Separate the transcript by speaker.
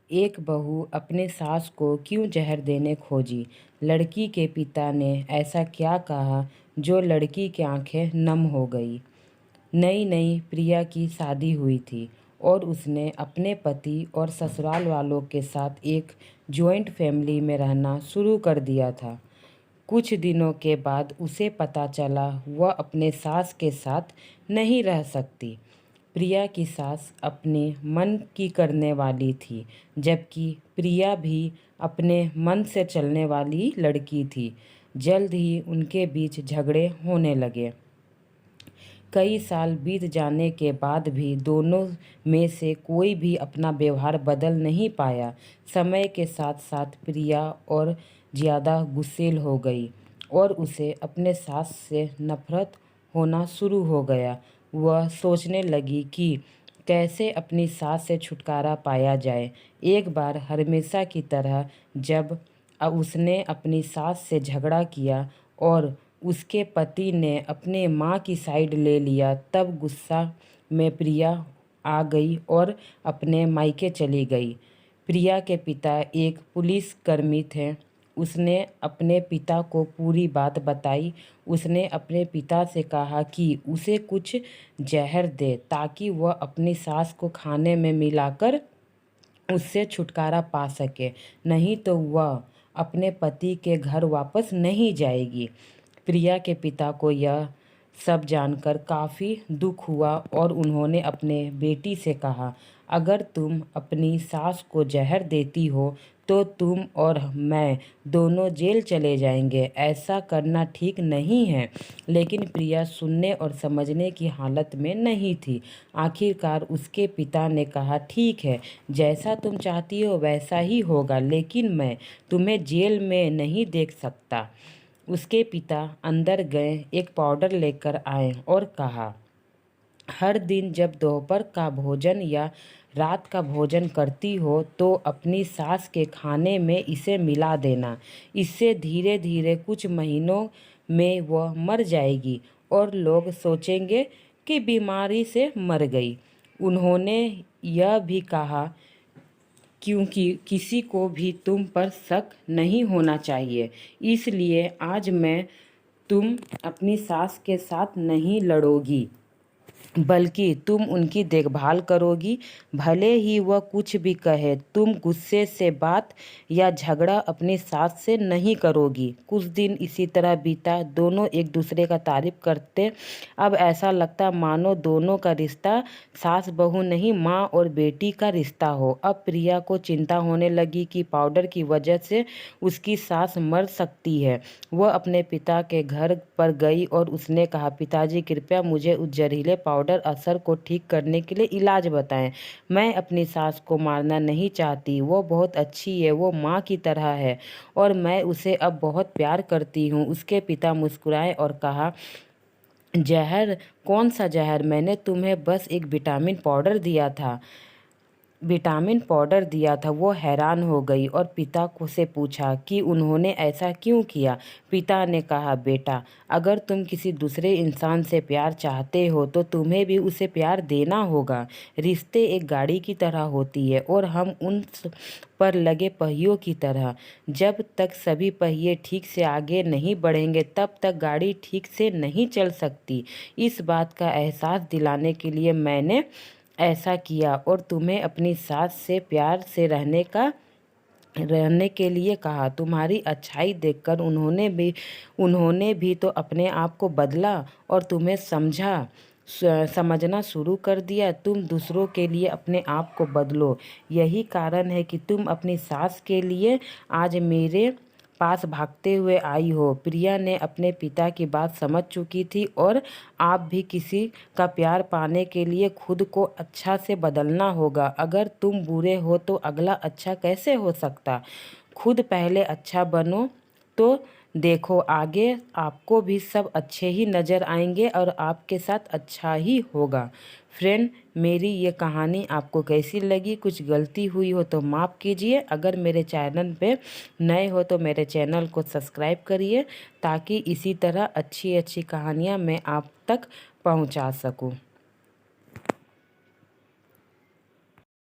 Speaker 1: एक बहू अपने सास को क्यों जहर देने खोजी। लड़की के पिता ने ऐसा क्या कहा जो लड़की की आंखें नम हो गई। नई नई प्रिया की शादी हुई थी और उसने अपने पति और ससुराल वालों के साथ एक जॉइंट फैमिली में रहना शुरू कर दिया था। कुछ दिनों के बाद उसे पता चला वह अपने सास के साथ नहीं रह सकती। प्रिया की सास अपने मन की करने वाली थी, जबकि प्रिया भी अपने मन से चलने वाली लड़की थी। जल्द ही उनके बीच झगड़े होने लगे। कई साल बीत जाने के बाद भी दोनों में से कोई भी अपना व्यवहार बदल नहीं पाया। समय के साथ साथ प्रिया और ज़्यादा गुस्सैल हो गई और उसे अपने सास से नफरत होना शुरू हो गया। वह सोचने लगी कि कैसे अपनी सास से छुटकारा पाया जाए। एक बार हमेशा की तरह जब उसने अपनी सास से झगड़ा किया और उसके पति ने अपने माँ की साइड ले लिया, तब गुस्सा में प्रिया आ गई और अपने मायके चली गई। प्रिया के पिता एक पुलिस कर्मी थे। उसने अपने पिता को पूरी बात बताई। उसने अपने पिता से कहा कि उसे कुछ जहर दे ताकि वह अपनी सास को खाने में मिलाकर उससे छुटकारा पा सके, नहीं तो वह अपने पति के घर वापस नहीं जाएगी। प्रिया के पिता को यह सब जानकर काफ़ी दुख हुआ और उन्होंने अपने बेटी से कहा, अगर तुम अपनी सास को जहर देती हो तो तुम और मैं दोनों जेल चले जाएंगे। ऐसा करना ठीक नहीं है। लेकिन प्रिया सुनने और समझने की हालत में नहीं थी। आखिरकार उसके पिता ने कहा, ठीक है, जैसा तुम चाहती हो वैसा ही होगा, लेकिन मैं तुम्हें जेल में नहीं देख सकता। उसके पिता अंदर गए, एक पाउडर लेकर आए और कहा, हर दिन जब दोपहर का भोजन या रात का भोजन करती हो तो अपनी सास के खाने में इसे मिला देना। इससे धीरे धीरे कुछ महीनों में वह मर जाएगी और लोग सोचेंगे कि बीमारी से मर गई। उन्होंने यह भी कहा, क्योंकि किसी को भी तुम पर शक नहीं होना चाहिए, इसलिए आज मैं तुम अपनी सास के साथ नहीं लड़ोगी, बल्कि तुम उनकी देखभाल करोगी। भले ही वह कुछ भी कहे, तुम गुस्से से बात या झगड़ा अपनी सास से नहीं करोगी। कुछ दिन इसी तरह बीता। दोनों एक दूसरे का तारीफ करते। अब ऐसा लगता मानो दोनों का रिश्ता सास बहू नहीं, माँ और बेटी का रिश्ता हो। अब प्रिया को चिंता होने लगी कि पाउडर की वजह से उसकी सास मर सकती है। वह अपने पिता के घर पर गई और उसने कहा, पिताजी कृपया मुझे उस जहरीले पाउडर असर को ठीक करने के लिए इलाज बताएं। मैं अपनी सास को मारना नहीं चाहती। वो बहुत अच्छी है, वो माँ की तरह है और मैं उसे अब बहुत प्यार करती हूँ। उसके पिता मुस्कुराए और कहा, जहर? कौन सा जहर? मैंने तुम्हें बस एक विटामिन पाउडर दिया था। विटामिन पाउडर दिया था। वो हैरान हो गई और पिता को से पूछा कि उन्होंने ऐसा क्यों किया। पिता ने कहा, बेटा, अगर तुम किसी दूसरे इंसान से प्यार चाहते हो तो तुम्हें भी उसे प्यार देना होगा। रिश्ते एक गाड़ी की तरह होती है और हम उन पर लगे पहियों की तरह। जब तक सभी पहिए ठीक से आगे नहीं बढ़ेंगे तब तक गाड़ी ठीक से नहीं चल सकती। इस बात का एहसास दिलाने के लिए मैंने ऐसा किया और तुम्हें अपनी सास से प्यार से रहने के लिए कहा। तुम्हारी अच्छाई देखकर उन्होंने भी तो अपने आप को बदला और तुम्हें समझना शुरू कर दिया। तुम दूसरों के लिए अपने आप को बदलो। यही कारण है कि तुम अपनी सास के लिए आज मेरे पास भागते हुए आई हो। प्रिया ने अपने पिता की बात समझ चुकी थी और आप भी किसी का प्यार पाने के लिए खुद को अच्छा से बदलना होगा। अगर तुम बुरे हो तो अगला अच्छा कैसे हो सकता? खुद पहले अच्छा बनो तो देखो आगे आपको भी सब अच्छे ही नज़र आएंगे और आपके साथ अच्छा ही होगा। फ्रेंड, मेरी ये कहानी आपको कैसी लगी? कुछ गलती हुई हो तो माफ़ कीजिए। अगर मेरे चैनल पे नए हो तो मेरे चैनल को सब्सक्राइब करिए ताकि इसी तरह अच्छी अच्छी कहानियाँ मैं आप तक पहुंचा सकूं।